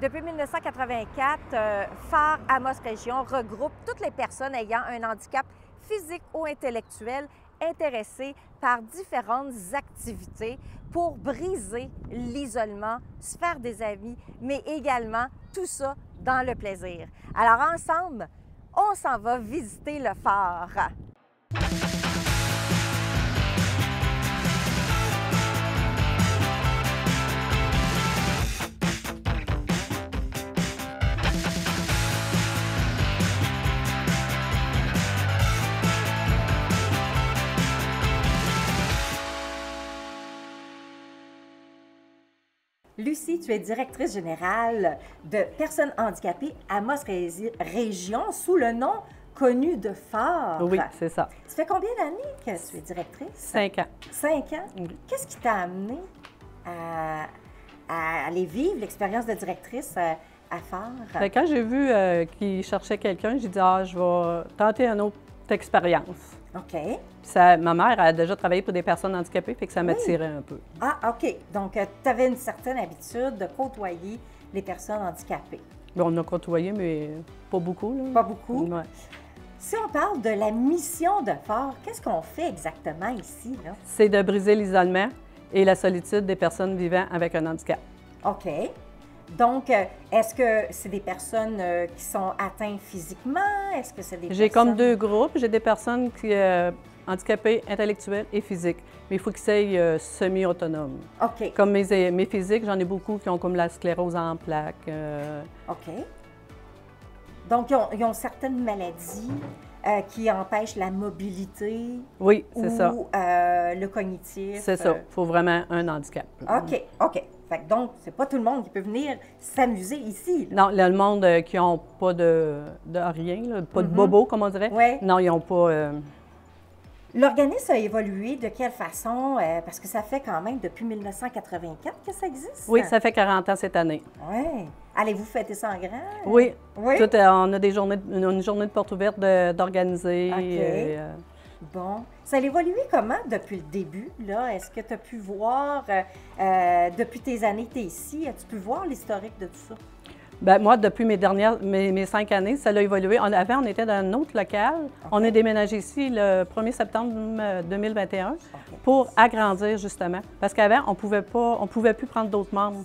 Depuis 1984, Phare Amos Région regroupe toutes les personnes ayant un handicap physique ou intellectuel intéressées par différentes activités pour briser l'isolement, se faire des amis, mais également tout ça dans le plaisir. Alors ensemble, on s'en va visiter le phare. Lucie, tu es directrice générale de personnes handicapées Amos Région sous le nom connu de Phare. Oui, c'est ça. Ça fait combien d'années que tu es directrice? 5 ans. 5 ans? Oui. Qu'est-ce qui t'a amené à aller vivre l'expérience de directrice à Phare? Quand j'ai vu qu'il cherchait quelqu'un, j'ai dit « Ah, je vais tenter une autre expérience. » OK. Ma mère a déjà travaillé pour des personnes handicapées, fait que ça m'attirait un peu. Ah, OK. Donc, tu avais une certaine habitude de côtoyer les personnes handicapées. Bon, on a côtoyé, mais pas beaucoup. Là. Pas beaucoup? Ouais. Si on parle de la mission de Phare, qu'est-ce qu'on fait exactement ici, là? C'est de briser l'isolement et la solitude des personnes vivant avec un handicap. OK. Donc, est-ce que c'est des personnes qui sont atteintes physiquement? Est-ce que c'est des J'ai personnes... comme deux groupes. J'ai des personnes qui handicapées intellectuelles et physiques, mais il faut qu'ils soient semi-autonomes. OK. Comme mes physiques, j'en ai beaucoup qui ont comme la sclérose en plaques. OK. Donc, ils ont certaines maladies qui empêchent la mobilité. Oui, c'est ça. Ou le cognitif. C'est ça. Il faut vraiment un handicap. OK, OK. Fait que donc, c'est pas tout le monde qui peut venir s'amuser ici. Là. Non, le monde qui n'ont pas de rien, là, pas de bobo, comme on dirait. Ouais. Non, ils n'ont pas... L'organisme a évolué de quelle façon? Parce que ça fait quand même depuis 1984 que ça existe. Oui, ça fait 40 ans cette année. Oui. Allez-vous fêter ça en grand? Oui. Oui? Tout, on a une journée de porte ouverte d'organiser. OK. Bon. Ça a évolué comment depuis le début, là? Est-ce que tu as pu voir, depuis tes années que tu es ici, as-tu pu voir l'historique de tout ça? Bien, moi, depuis mes 5 années, ça a évolué. Avant, on était dans un autre local. Okay. On est déménagé ici le 1er septembre 2021 pour agrandir, justement. Parce qu'avant, on pouvait plus prendre d'autres membres.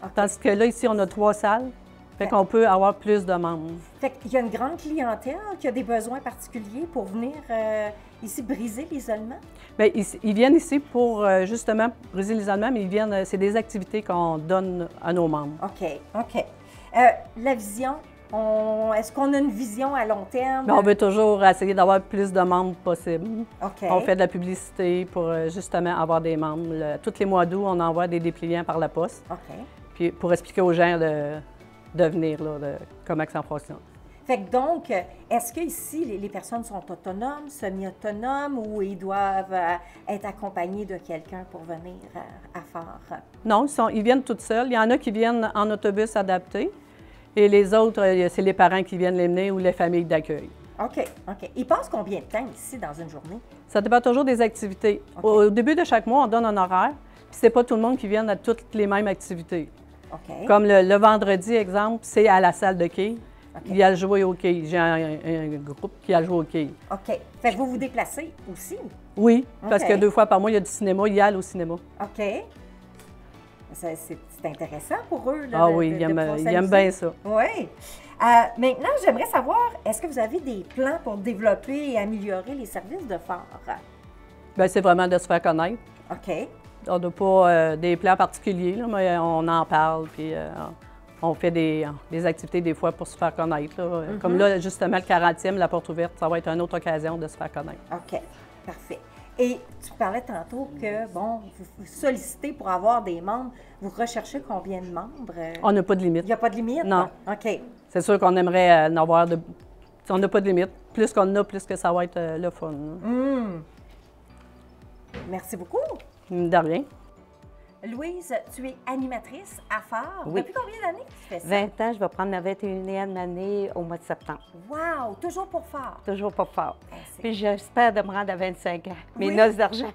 Okay. Tandis que là, ici, on a 3 salles. Fait qu'on peut avoir plus de membres. Fait qu'il y a une grande clientèle qui a des besoins particuliers pour venir ici briser l'isolement? Bien, ils viennent ici pour justement briser l'isolement, mais c'est des activités qu'on donne à nos membres. OK, OK. La vision, est-ce qu'on a une vision à long terme? Bien, on veut toujours essayer d'avoir plus de membres possible. OK. On fait de la publicité pour justement avoir des membres. Tous les mois d'août, on envoie des dépliants par la poste. OK. Puis pour expliquer aux gens de venir, là, comment ça fonctionne. Fait que donc, est-ce qu'ici, les personnes sont autonomes, semi-autonomes, ou ils doivent être accompagnés de quelqu'un pour venir à Phare? Non, ils viennent toutes seules. Il y en a qui viennent en autobus adapté, et les autres, c'est les parents qui viennent les mener ou les familles d'accueil. OK, OK. Ils passent combien de temps ici dans une journée? Ça dépend toujours des activités. Okay. Au début de chaque mois, on donne un horaire, puis c'est pas tout le monde qui vient à toutes les mêmes activités. Okay. Comme le vendredi, exemple, c'est à la salle de quai. Okay. Il y a le jouer au quai. J'ai un groupe qui a le joué au quai. OK. Fait que vous vous déplacez aussi? Oui, parce que 2 fois par mois, il y a du cinéma. Il y a au cinéma. OK. C'est intéressant pour eux. Là, ah oui, ils aiment bien ça. Oui. Maintenant, j'aimerais savoir, est-ce que vous avez des plans pour développer et améliorer les services de Phare? Bien, c'est vraiment de se faire connaître. OK. On n'a pas des plans particuliers, là, mais on en parle, puis on fait des activités des fois pour se faire connaître. Là. Comme là, justement, le 40e, la porte ouverte, ça va être une autre occasion de se faire connaître. OK, parfait. Et tu parlais tantôt que, bon, vous sollicitez pour avoir des membres. Vous recherchez combien de membres? On n'a pas de limite. Il n'y a pas de limite? Non. OK. C'est sûr qu'on aimerait en avoir de... On n'a pas de limite. Plus qu'on a, plus que ça va être le fun. Merci beaucoup. De rien. Louise, tu es animatrice à Phare. Oui. Depuis combien d'années que tu fais ça? 20 ans, je vais prendre ma 21e année au mois de septembre. Wow! Toujours pour Phare? Toujours pas fort. Ben, Puis j'espère de me rendre à 25 ans. Mes noces d'argent.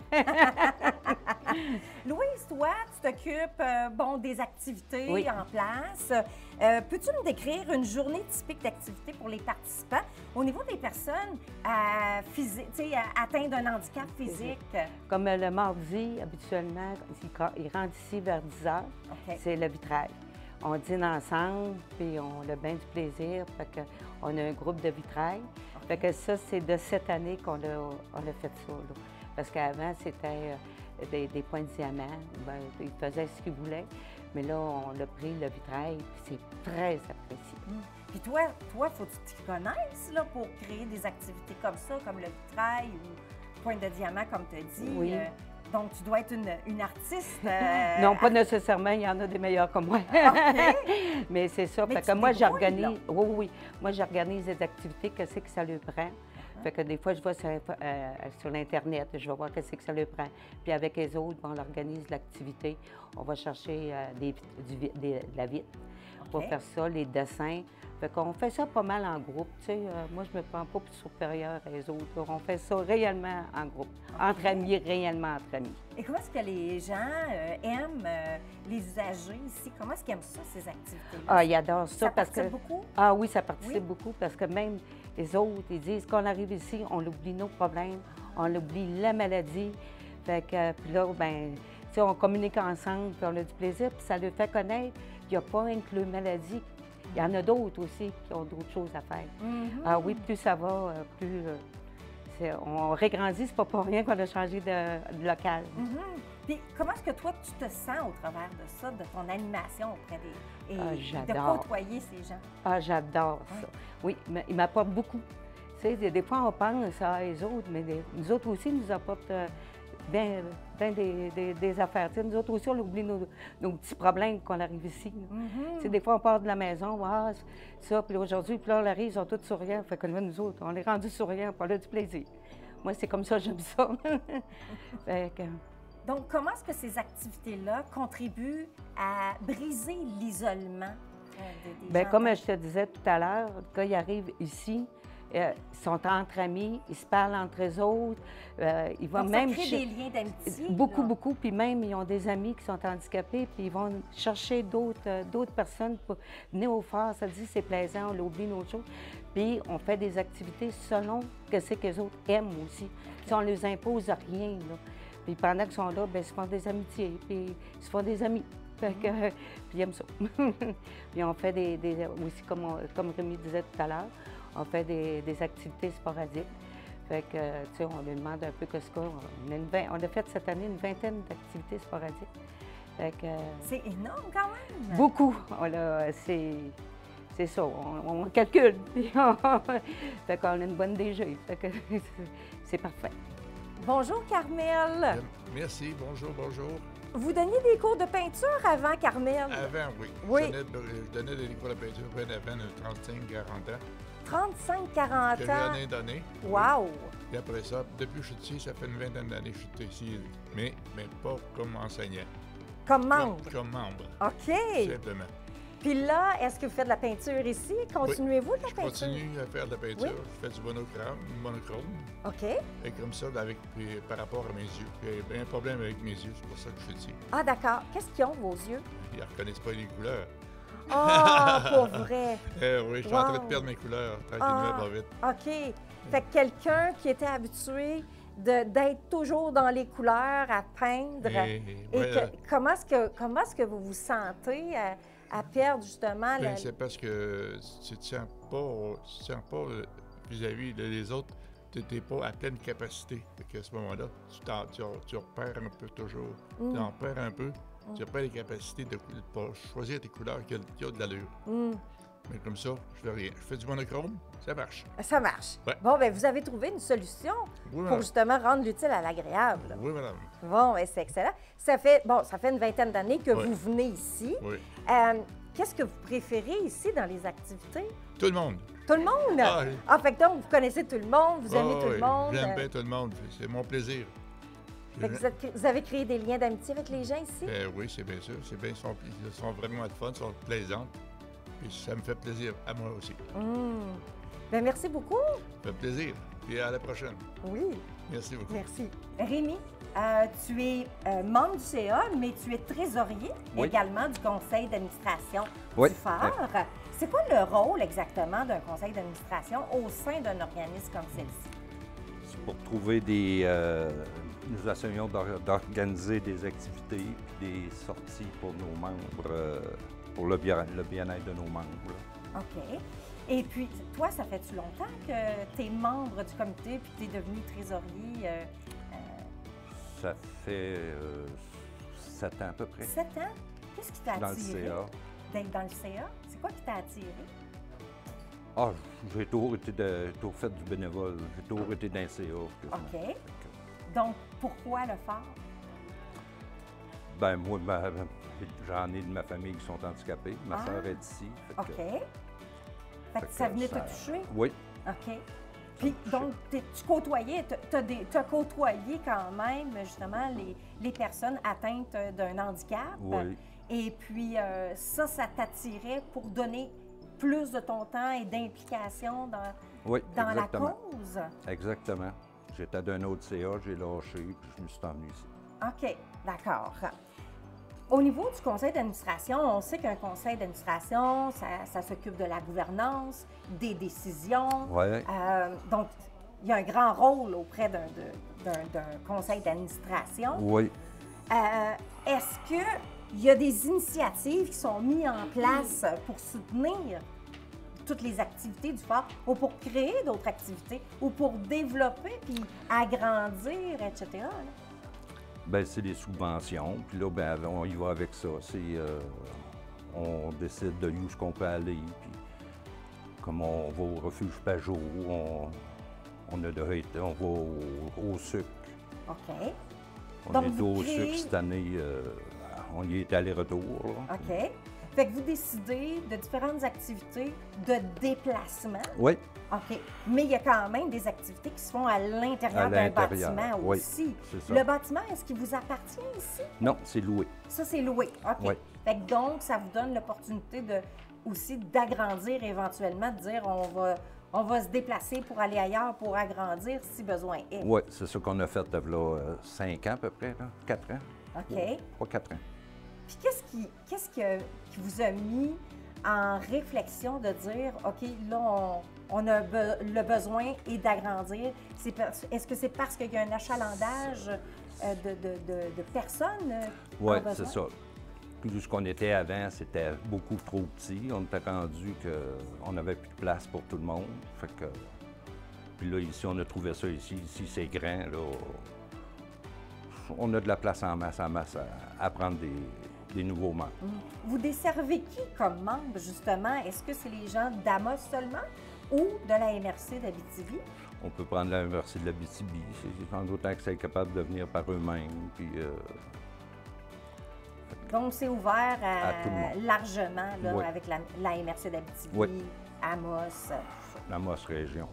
Louise, toi, tu t'occupes bon, des activités Oui. en place. Peux-tu me décrire une journée typique d'activité pour les participants au niveau des personnes atteintes d'un handicap physique? Comme le mardi, habituellement, ils rentrent ici vers 10 heures. OK. C'est le vitrail. On dîne ensemble, puis on a bien du plaisir. Fait que on a un groupe de vitrail. Fait que ça, c'est de cette année qu'on a fait ça. Là. Parce qu'avant, c'était des points de diamant. Ben, ils faisaient ce qu'ils voulaient. Mais là, on a pris le vitrail, puis c'est très apprécié. Puis toi, faut que tu t'y connaisses là, pour créer des activités comme ça, comme le vitrail ou point de diamant, comme tu as dit. Oui. Donc, tu dois être une artiste. Non, pas nécessairement. Il y en a des meilleurs que moi. OK. Mais c'est ça. Mais Fait tu que moi, te débrouilles, j'organise. là. Oui, oui. Moi, j'organise des activités. Qu'est-ce que ça lui prend? Fait que des fois, je vais sur l'Internet, je vais voir qu'est-ce que ça lui prend. Puis avec les autres, on organise l'activité. On va chercher de la vitre pour OK. faire ça, les dessins. Fait qu'on fait ça pas mal en groupe. Tu sais, moi, je me prends pas pour supérieur aux autres. Là. On fait ça réellement en groupe. Entre amis, réellement entre amis. Et comment est-ce que les gens aiment les usagers ici? Comment est-ce qu'ils aiment ça, ces activités-là? Ah, ils adorent ça, Ça parce que... participe beaucoup? Ah oui, ça participe Oui. beaucoup parce que même les autres, ils disent qu'on arrive ici, on oublie nos problèmes, on oublie la maladie. Fait que, puis là, ben, tu sais, on communique ensemble, puis on a du plaisir, puis ça leur fait connaître qu'il n'y a pas une que maladie. Il y en a d'autres aussi qui ont d'autres choses à faire. Mhm. Ah oui, plus ça va, plus on régrandit, c'est pas pour rien qu'on a changé de local. Mhm. Puis comment est-ce que toi, tu te sens au travers de ça, de ton animation auprès des... Ah, et de j'adore. côtoyer ces gens? Ah, j'adore ça. Oui, mais il m'apporte beaucoup. Tu sais, des fois, on pense à les autres, mais nous autres aussi, nous apportent bien des affaires. Tu sais, nous autres aussi, on oublie nos petits problèmes quand on arrive ici. Là. Tu sais, des fois, on part de la maison, ah, ça, puis aujourd'hui, puis là, on arrive, ils sont tous souriants. Fait que là, nous autres, on est rendus souriants, puis on a du plaisir. Moi, c'est comme ça, j'aime ça. Fait que... Donc, comment est-ce que ces activités-là contribuent à briser l'isolement des Bien, gens? comme je te disais tout à l'heure, quand ils arrivent ici, ils sont entre amis, ils se parlent entre eux autres, ils vont Donc, même... ça crée des liens d'amitié? Beaucoup, là. beaucoup. Puis même, ils ont des amis qui sont handicapés, puis ils vont chercher d'autres personnes pour venir au phare. Ça dit, c'est plaisant, on oublie nos choses. Puis on fait des activités selon ce que les autres aiment aussi. Si on ne les impose rien, là. Puis pendant qu'ils sont là, bien, ils se font des amitiés, puis ils se font des amis. Fait que, puis ils aiment ça. Puis on fait aussi, comme Rémi disait tout à l'heure, on fait des activités sporadiques. Fait que, tu sais, on lui demande un peu qu'est-ce qu'on... On a fait cette année une vingtaine d'activités sporadiques. Fait que... C'est énorme quand même! Beaucoup. C'est ça, on calcule. Fait qu'on a une bonne DG. Fait que c'est parfait. Bonjour, Carmel! Merci, bonjour, bonjour. Vous donniez des cours de peinture avant, Carmel? Avant, oui. Oui. Je donnais des cours de peinture bien avant de 35-40 ans. 35-40 Que ans. j'ai donné. Wow! Et après ça, depuis que je suis ici, ça fait une vingtaine d'années que je suis ici, mais pas comme enseignant. Comme membre. Comme membre, OK. simplement. Puis là, est-ce que vous faites de la peinture ici? Continuez-vous de la Je peinture? continue à faire de la peinture. Oui. Je fais du monochrome. OK. Et comme ça, puis par rapport à mes yeux. J'ai un problème avec mes yeux, c'est pour ça que je suis ici. Ah, d'accord. Qu'est-ce qu'ils ont, vos yeux? Ils ne reconnaissent pas les couleurs. Ah, pour vrai! Oui, je suis en train Wow. de perdre mes couleurs, tranquillement, Ah. pas vite. OK. Fait que quelqu'un qui était habitué d'être toujours dans les couleurs, à peindre, comment est-ce que vous vous sentez à perdre justement Ben, c'est parce que tu ne te sens pas vis-à-vis des autres, tu n'es pas à pleine capacité. Fait qu'à ce moment-là, tu repères un peu toujours. Tu en perds un peu. Tu n'as pas les capacités de choisir tes couleurs qui ont de l'allure. Mais comme ça, je fais rien. Je fais du monochrome, ça marche. Ça marche. Ouais. Bon, bien, vous avez trouvé une solution Oui, pour madame. justement rendre l'utile à l'agréable. Oui, madame. Bon, bien, c'est excellent. Ça fait une vingtaine d'années que Oui. vous venez ici. Oui. Qu'est-ce que vous préférez ici dans les activités? Tout le monde. Tout le monde? Ah, oui. Ah, fait que donc, vous connaissez tout le monde, vous aimez Ah, tout oui. le monde. J'aime bien tout le monde. C'est mon plaisir. Fait que vous avez créé des liens d'amitié avec les gens ici? Ben oui, c'est bien sûr. C'est bien, ils sont vraiment de fun, ils sont plaisants. Puis ça me fait plaisir à moi aussi. Bien, merci beaucoup. Ça fait plaisir. Puis à la prochaine. Oui, Merci beaucoup. merci. Rémi, tu es membre du CA, mais tu es trésorier Oui. également du conseil d'administration Oui. du phare. C'est quoi le rôle exactement d'un conseil d'administration au sein d'un organisme comme celle-ci? C'est pour trouver des... nous essayons d'organiser des activités et des sorties pour nos membres, pour le bien-être de nos membres. OK. Et puis, toi, ça fait-tu longtemps que tu es membre du comité puis que tu es devenu trésorier? Ça fait 7 ans à peu près. 7 ans? Qu'est-ce qui t'a Dans le attiré CA. d'être dans le CA? C'est quoi qui t'a attiré? Ah, j'ai toujours fait du bénévole. J'ai toujours été dans le CA. quasiment. OK. Donc, pourquoi le phare? Ben moi, j'en ai de ma famille qui sont handicapés. Ma sœur est ici. OK. Fait que ça venait te toucher? Oui, OK. Puis, donc, tu côtoyais, t'as côtoyé quand même, justement, les personnes atteintes d'un handicap. oui, Et puis, ça t'attirait pour donner plus de ton temps et d'implication oui, dans la exactement. cause? Exactement. J'étais d'un autre CA, j'ai lâché, puis je me suis envenu ici. OK, d'accord. Au niveau du conseil d'administration, on sait qu'un conseil d'administration, ça s'occupe de la gouvernance, des décisions. Oui, Donc, il y a un grand rôle auprès d'un conseil d'administration. oui. Est-ce qu'il y a des initiatives qui sont mises en place pour soutenir toutes les activités du phare ou pour créer d'autres activités ou pour développer puis agrandir, etc.? là? Bien, c'est des subventions, puis là, ben, on y va avec ça. On décide de où est-ce qu'on peut aller, puis comme on va au refuge Pajot, on va au sucre. OK. On Donc, est vous au créez- sucre cette année, on y est aller-retour. là. OK. Fait que vous décidez de différentes activités de déplacement. Oui, OK. Mais il y a quand même des activités qui se font à l'intérieur À d'un l'intérieur, bâtiment oui, aussi. c'est ça. Le bâtiment, est-ce qu'il vous appartient ici? non, c'est loué. Ça, c'est loué. OK. Oui. Fait que donc, ça vous donne l'opportunité aussi d'agrandir éventuellement, de dire on va se déplacer pour aller ailleurs, pour agrandir si besoin est. Oui, c'est ça qu'on a fait là, 5 ans à peu près, là, 4 ans. OK. 3-4 ans. Puis qu'est-ce qui vous a mis en réflexion de dire, OK, là, on a le besoin et d'agrandir? Est-ce que c'est parce qu'il y a un achalandage de personnes? qui Oui, ont besoin? c'est ça. Plus ce qu'on était avant, c'était beaucoup trop petit. On était rendu qu'on n'avait plus de place pour tout le monde. Fait que... Puis là, ici, on a trouvé ça ici. Ici, c'est grand. Là. On a de la place en masse à prendre des nouveaux membres. Vous desservez qui comme membre, justement? Est-ce que c'est les gens d'Amos seulement ou de la MRC d'Abitibi? On peut prendre la MRC de l'Abitibi. C'est en autant que c'est capable de venir par eux-mêmes. Puis, Donc, c'est ouvert À tout le monde. largement là, Oui. avec la MRC d'Abitibi, Oui. Amos. la Mosse Région.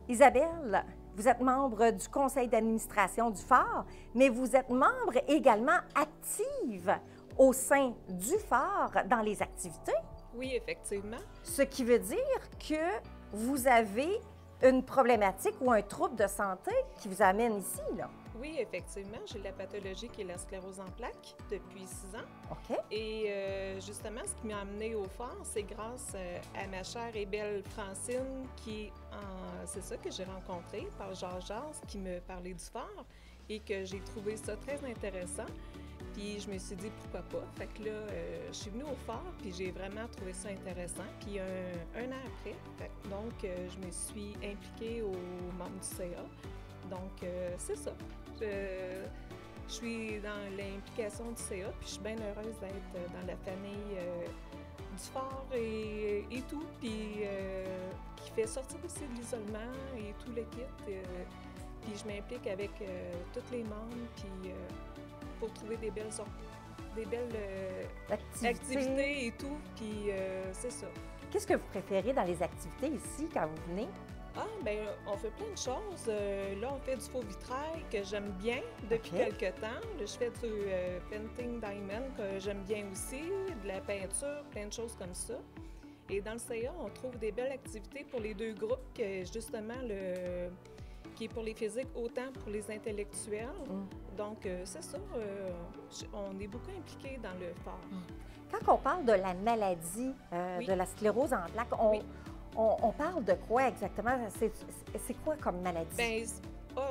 Isabelle, vous êtes membre du conseil d'administration du phare, mais vous êtes membre également active au sein du phare dans les activités, Oui, effectivement. ce qui veut dire que vous avez une problématique ou un trouble de santé qui vous amène ici, là. Oui, effectivement. J'ai la pathologie qui est la sclérose en plaques depuis 6 ans. OK? Et justement, ce qui m'a amenée au phare, c'est grâce à ma chère et belle Francine, c'est ça que j'ai rencontré par Georges, qui me parlait du phare et que j'ai trouvé ça très intéressant. Puis je me suis dit pourquoi pas. Fait que là, je suis venue au phare, puis j'ai vraiment trouvé ça intéressant. Puis un an après, donc je me suis impliquée aux membres du CA. Donc c'est ça. Je suis dans l'implication du CA, puis je suis bien heureuse d'être dans la famille du phare et tout, puis qui fait sortir aussi de l'isolement et tout le kit. Puis je m'implique avec tous les membres, puis pour trouver des belles activités et tout, puis c'est ça. Qu'est-ce que vous préférez dans les activités ici quand vous venez? Ah, bien, on fait plein de choses. Là, on fait du faux vitrail que j'aime bien depuis OK. quelques temps. Là, je fais du painting diamond que j'aime bien aussi, de la peinture, plein de choses comme ça. Et dans le CA, on trouve des belles activités pour les deux groupes, que justement, qui est pour les physiques autant pour les intellectuels. Donc, c'est ça, on est beaucoup impliqués dans le phare. Quand on parle de la maladie de la sclérose en plaques, on parle de quoi exactement? C'est quoi comme maladie? Bien,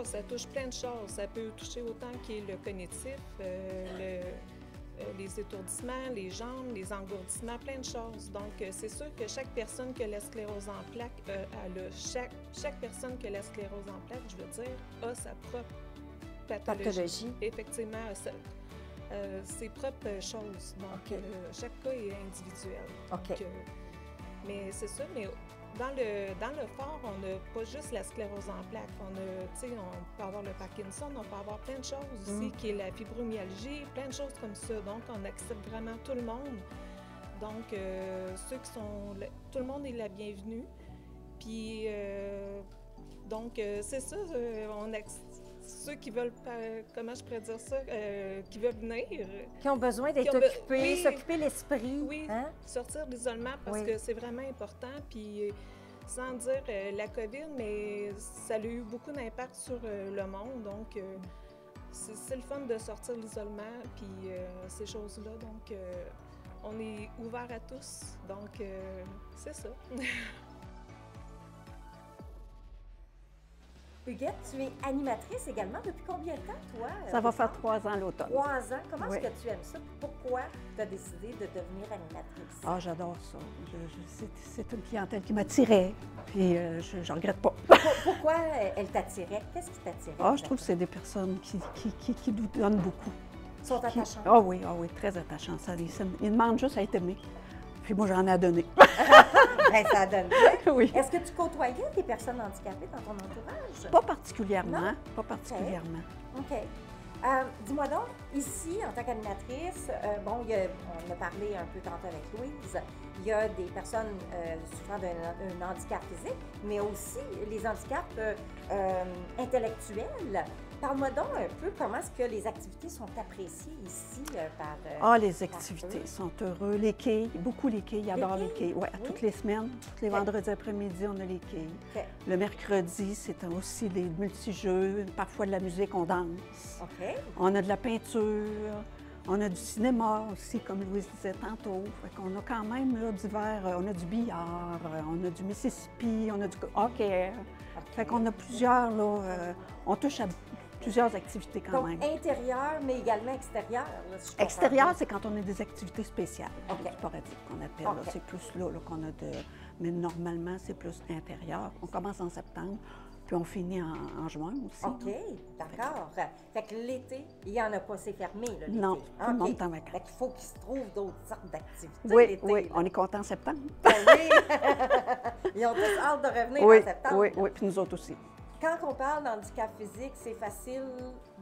ça touche plein de choses. Ça peut toucher autant qu'il y ait le cognitif, les étourdissements, les jambes, les engourdissements, plein de choses. Donc, c'est sûr que chaque personne qui a la sclérose en plaques, chaque personne qui a la sclérose en plaques, je veux dire, a sa propre pathologie. Effectivement, ses propres choses. Donc, chaque cas est individuel. Donc, mais c'est ça, mais dans le phare, on n'a pas juste la sclérose en plaques. On peut avoir le Parkinson, on peut avoir plein de choses aussi, qui est la fibromyalgie, plein de choses comme ça. Donc, on accepte vraiment tout le monde. Donc, tout le monde est la bienvenue. Puis, donc, c'est ça, ceux qui veulent, comment je pourrais dire ça, qui veulent venir. Qui ont besoin d'être occupés, s'occuper l'esprit. Oui, sortir de l'isolement parce que c'est vraiment important. Puis, sans dire la COVID, mais ça a eu beaucoup d'impact sur le monde. Donc, c'est le fun de sortir de l'isolement, puis ces choses-là. Donc, on est ouvert à tous. Donc, c'est ça. Huguette, tu es animatrice également. Depuis combien de temps, toi? Ça va faire 3 ans l'automne. 3 ans. Comment est-ce que tu aimes ça? Pourquoi tu as décidé de devenir animatrice? Ah, j'adore ça. C'est une clientèle qui m'attirait, puis je ne regrette pas. Pourquoi elle t'attirait? Qu'est-ce qui t'attirait? Ah, je trouve que c'est des personnes qui nous donnent beaucoup. Ils sont attachants? Ah oui, très attachants. Ils demandent juste à être aimés. Puis moi, j'en ai à donner. Bien, ça donne. Oui. Est-ce que tu côtoyais des personnes handicapées dans ton entourage? Pas particulièrement. Non? Pas particulièrement. OK. Dis-moi donc, ici, en tant qu'animatrice, on a parlé un peu tantôt avec Louise, il y a des personnes souffrant d'un handicap physique, mais aussi les handicaps intellectuels. Parle-moi donc un peu comment est-ce que les activités sont appréciées ici par... les activités sont heureux. Les quilles, beaucoup les quilles, ils adorent les quilles. Oui, toutes les semaines, tous les vendredis après-midi, on a les quilles. Le mercredi, c'est aussi des multijeux, parfois de la musique, on danse. On a de la peinture, on a du cinéma aussi, comme Louise disait tantôt. On a quand même là, divers, on a du billard, on a du Mississippi, on a du hockey. Fait qu'on a plusieurs, là, on touche à plusieurs activités quand même. Donc, intérieur, mais également extérieur. Là, si extérieur, c'est quand on a des activités spéciales, sporadiques qu'on appelle. Okay. C'est plus là qu'on a de... Mais normalement, c'est plus intérieur. On commence en septembre, puis on finit en juin aussi. OK, d'accord. Fait que l'été, il n'y en a pas, c'est fermé, là, l'été. Non, tout le monde est en vacances. Fait qu'il faut qu'il se trouve d'autres sortes d'activités l'été. Oui, là. On est content en septembre. Oui! Ils ont tous hâte de revenir en septembre. Oui, puis nous autres aussi. Quand on parle d'handicap physique, c'est facile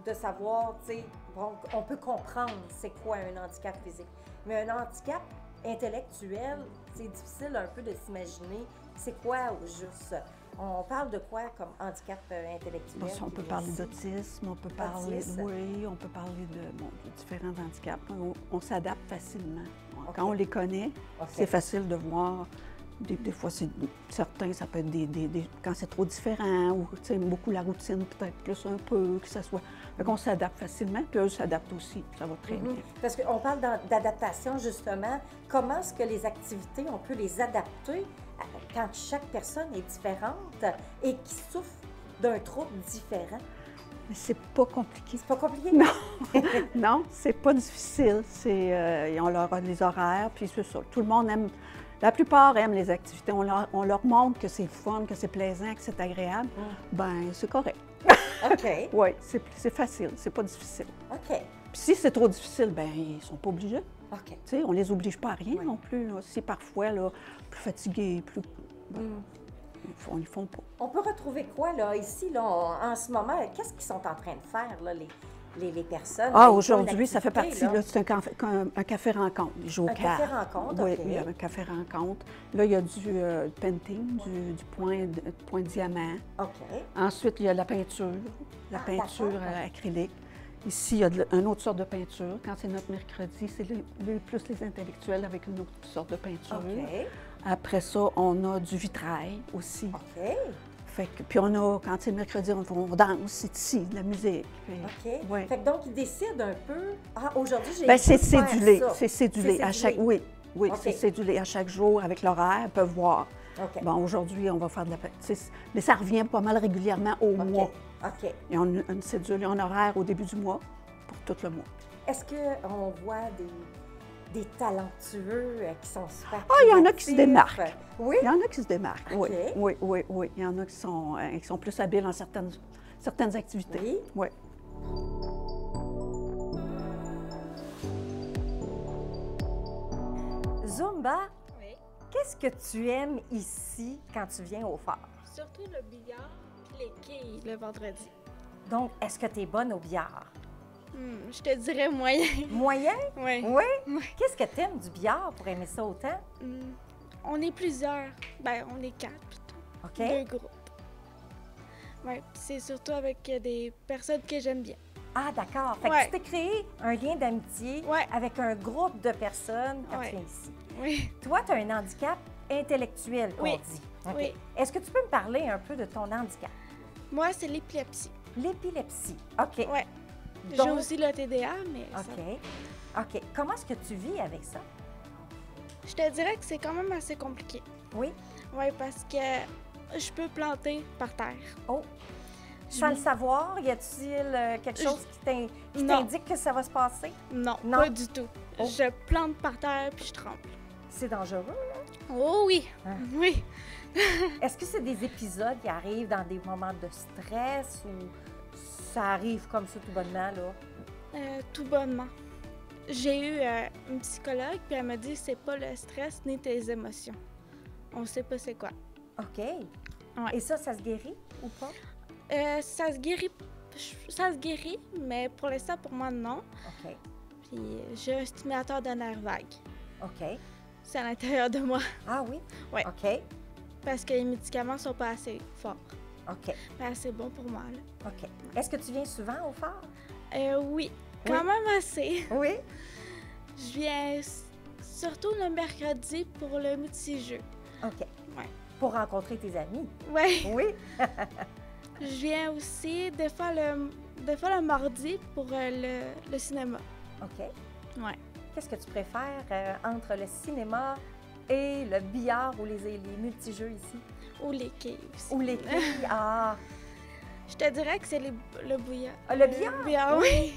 de savoir, tu sais, on peut comprendre c'est quoi un handicap physique. Mais un handicap intellectuel, c'est difficile un peu de s'imaginer c'est quoi au juste. On parle de quoi comme handicap intellectuel? On peut parler d'autisme, on peut parler de différents handicaps. On s'adapte facilement. Quand on les connaît, c'est facile de voir. Des fois, certains, ça peut être quand c'est trop différent ou beaucoup la routine, peut-être plus un peu, que ça soit. Fait qu'on s'adapte facilement, puis eux s'adaptent aussi, ça va très bien. Parce qu'on parle d'adaptation, justement. Comment est-ce que les activités, on peut les adapter quand chaque personne est différente et qui souffre d'un trouble différent? Mais c'est pas compliqué. C'est pas compliqué? Non, non, c'est pas difficile. On leur a les horaires, puis c'est ça. Tout le monde aime. La plupart aiment les activités. On leur montre que c'est fun, que c'est plaisant, que c'est agréable. Ben c'est correct. OK. Oui, c'est facile, c'est pas difficile. OK. Puis si c'est trop difficile, ben ils sont pas obligés. OK. Tu sais, on les oblige pas à rien non plus. Là. Si parfois, là, plus fatigués, plus... ils ne font pas. On peut retrouver quoi, là, ici, là, en ce moment? Qu'est-ce qu'ils sont en train de faire, là, les personnes? Ah, aujourd'hui, ça fait partie, là, c'est un café-rencontre. Ils jouent aux cartes. Un café-rencontre, oui, OK. Oui, il y a un café-rencontre. Là, il y a du painting, du point diamant. OK. Ensuite, il y a la peinture, peinture acrylique. Ici, il y a une autre sorte de peinture. Quand c'est notre mercredi, c'est plus les intellectuels avec une autre sorte de peinture. OK. Après ça, on a du vitrail aussi. OK. Fait que, puis on a, quand c'est le mercredi, on danse, c'est ici, de la musique. Puis, OK. ouais. Fait que donc, ils décident un peu. Ah, aujourd'hui, j'ai. Bien, c'est le goût de faire cédulé. ça. C'est cédulé à chaque. cédulé. Oui, OK. c'est cédulé à chaque jour avec l'horaire. Ils peuvent voir. OK. Bon, aujourd'hui, on va faire de la. Mais ça revient pas mal régulièrement au mois. OK. Et on a une cédule et un horaire au début du mois pour tout le mois. Est-ce qu'on voit des talentueux qui sont super. Ah, il y en a qui se créatifs? démarquent. Oui. Il y en a qui se démarquent, OK. oui. Il y en a qui sont plus habiles dans certaines activités. Oui. Oui. Zumba, Oui. qu'est-ce que tu aimes ici quand tu viens au phare? Surtout le billard et les quilles le vendredi. Donc, est-ce que tu es bonne au billard? Je te dirais moyen. Moyen? Oui. Oui? Qu'est-ce que tu aimes du billard pour aimer ça autant? On est plusieurs. Ben, on est 4 plutôt. OK? 2 groupes. Oui, c'est surtout avec des personnes que j'aime bien. Ah, d'accord. Fait que Ouais. tu t'es créé un lien d'amitié Ouais. avec un groupe de personnes quand Ouais. tu viens ici. Oui. Toi, tu as un handicap intellectuel, qu'on Oui. dit. OK. Oui. Est-ce que tu peux me parler un peu de ton handicap? Moi, c'est l'épilepsie. L'épilepsie. OK. Ouais. J'ai Donc- aussi le TDA, mais ça- OK. OK. Comment est-ce que tu vis avec ça? je te dirais que c'est quand même assez compliqué. Oui? Oui, parce que je peux planter par terre. Oh! Sans le savoir, y a-t-il quelque chose qui Non. t'indique que ça va se passer? Non, Non. pas du tout. Oh. Je plante par terre puis je tremble. C'est dangereux. Oh oui, Hein? oui. Est-ce que c'est des épisodes qui arrivent dans des moments de stress ou ça arrive comme ça tout bonnement, là? Tout bonnement. J'ai eu une psychologue, puis elle m'a dit que c'est pas le stress ni tes émotions. On sait pas c'est quoi. OK. Et ça se guérit ou pas? Ça se guérit, mais pour l'instant, pour moi, non. OK. Puis j'ai un stimulateur de nerfs vague. OK. C'est à l'intérieur de moi, Ah oui? Ouais. OK. parce que les médicaments sont pas assez forts, OK. pas assez bons pour moi. Là. OK. Est-ce que tu viens souvent au phare? Oui, quand Oui. même assez. Oui. Je viens surtout le mercredi pour le multijeu. OK. Ouais. Pour rencontrer tes amis? Ouais. Oui. Je viens aussi des fois le mardi pour le cinéma. OK. Ouais. Qu'est-ce que tu préfères entre le cinéma et le billard ou les multijeux ici? Ou les quilles aussi. Ou les quilles? Ah! Je te dirais que c'est le billard. Ah, le billard? Le billard, oui.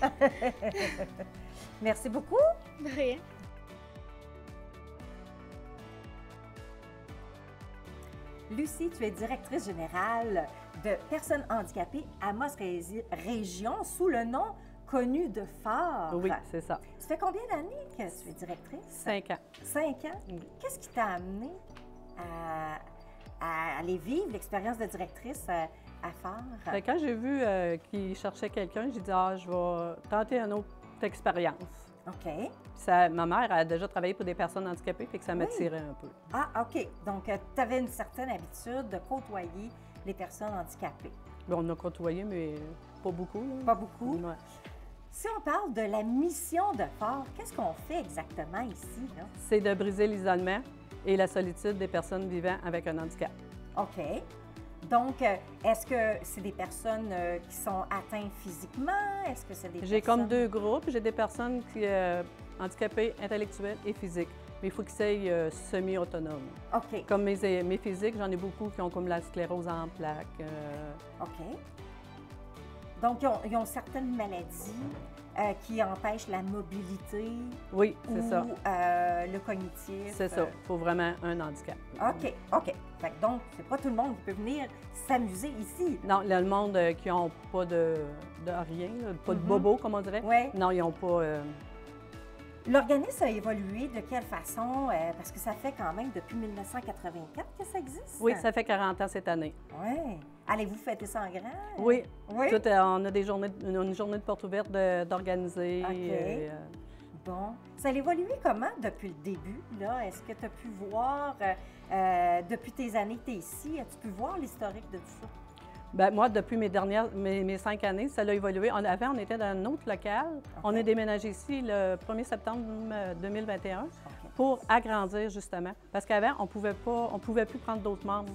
Merci beaucoup. De rien. Lucie, tu es directrice générale de personnes handicapées à Amos Région sous le nom connu de phare. Oui, c'est ça. Ça fait combien d'années que tu es directrice? 5 ans. 5 ans? Oui. Qu'est-ce qui t'a amené à aller vivre l'expérience de directrice à phare? Fait que quand j'ai vu qu'il cherchait quelqu'un, j'ai dit « Ah, je vais tenter une autre expérience. OK. » Ma mère a déjà travaillé pour des personnes handicapées, fait que ça m'attirait un peu. Ah, OK. Donc, tu avais une certaine habitude de côtoyer les personnes handicapées. Bon, on a côtoyé, mais pas beaucoup. Là. Pas beaucoup. Ouais. Si on parle de la mission de phare, qu'est-ce qu'on fait exactement ici, là? C'est de briser l'isolement et la solitude des personnes vivant avec un handicap. OK. Donc, est-ce que c'est des personnes qui sont atteintes physiquement? Est-ce que c'est des J'ai personnes... comme 2 groupes. J'ai des personnes qui handicapées intellectuelles et physiques. Mais il faut qu'ils soient semi-autonomes. OK. Comme mes physiques, j'en ai beaucoup qui ont comme la sclérose en plaques. OK. Donc, ils ont certaines maladies qui empêchent la mobilité Oui, ou c'est ça. le cognitif. C'est ça. Il faut vraiment un handicap. OK, OK. Fait que donc, c'est pas tout le monde qui peut venir s'amuser ici. Non, le monde qui n'ont pas de rien, là, pas de Mhm. bobo, comme on dirait. Oui. Non, ils n'ont pas... L'organisme a évolué de quelle façon? Parce que ça fait quand même depuis 1984 que ça existe. Oui, ça fait 40 ans cette année. Oui. Allez-vous fêter ça en grand? Oui. Oui? On a une journée de porte ouverte d'organiser. OK. Bon. Ça a évolué comment depuis le début, là? Est-ce que tu as pu voir, depuis tes années que tu es ici, as-tu pu voir l'historique de tout ça? Ben, moi, depuis mes 5 années, ça a évolué. Avant, on était dans un autre local. On est déménagé ici le 1er septembre 2021. OK. pour agrandir, justement. Parce qu'avant, on pouvait plus prendre d'autres membres.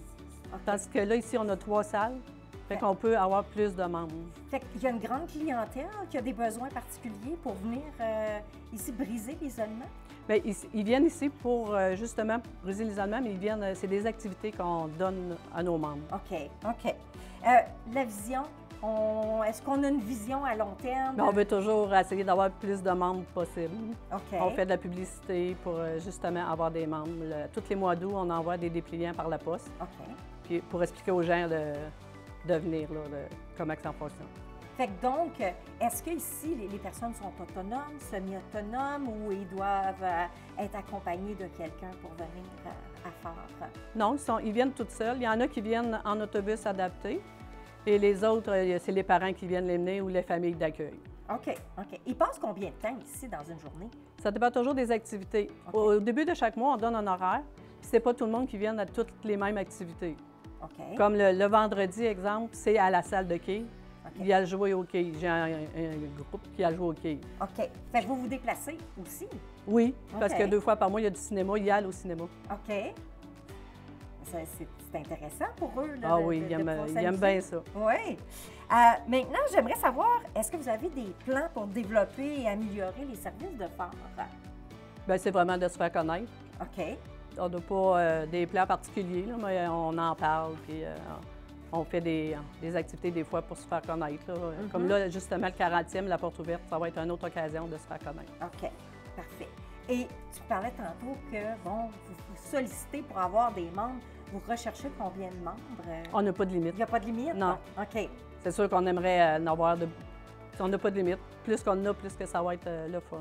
Tandis que là, ici, on a 3 salles. Fait qu'on peut avoir plus de membres. Fait qu'il y a une grande clientèle qui a des besoins particuliers pour venir ici briser l'isolement? Bien, ils viennent ici pour, justement, briser l'isolement, mais c'est des activités qu'on donne à nos membres. OK, OK. La vision, est-ce qu'on a une vision à long terme? Bien, on veut toujours essayer d'avoir plus de membres possible. OK. On fait de la publicité pour, justement, avoir des membres. Tous les mois d'août, on envoie des dépliants par la poste. OK. Puis pour expliquer aux gens de venir, là, comment ça fonctionne. Fait que donc, est-ce qu'ici, les personnes sont autonomes, semi-autonomes, ou ils doivent être accompagnés de quelqu'un pour venir à Fort? Non, ils viennent toutes seuls. Il y en a qui viennent en autobus adapté, et les autres, c'est les parents qui viennent les mener ou les familles d'accueil. OK, OK. Ils passent combien de temps ici dans une journée? Ça dépend toujours des activités. OK. Au début de chaque mois, on donne un horaire, puis c'est pas tout le monde qui vient à toutes les mêmes activités. OK. Comme le vendredi, exemple, c'est à la salle de quai. OK. Il y a le jouer au quai. J'ai un groupe qui a le jouer au quai. OK. Fait que vous vous déplacez aussi? Oui, parce OK. que 2 fois par mois, il y a du cinéma. Il y a au cinéma. OK. C'est intéressant pour eux. Là, Ah oui, ils aiment bien ça. Oui. Maintenant, j'aimerais savoir, est-ce que vous avez des plans pour développer et améliorer les services de Fort? Bien, c'est vraiment de se faire connaître. OK. On n'a pas des plans particuliers, là, mais on en parle, puis on fait des activités des fois pour se faire connaître. Là. Comme là, justement, le 40e, la porte ouverte, ça va être une autre occasion de se faire connaître. OK, parfait. Et tu parlais tantôt que, bon, vous sollicitez pour avoir des membres. Vous recherchez combien de membres? On n'a pas de limite. Il n'y a pas de limite? Non. OK. C'est sûr qu'on aimerait en avoir de... On n'a pas de limite. Plus qu'on a, plus que ça va être le fun.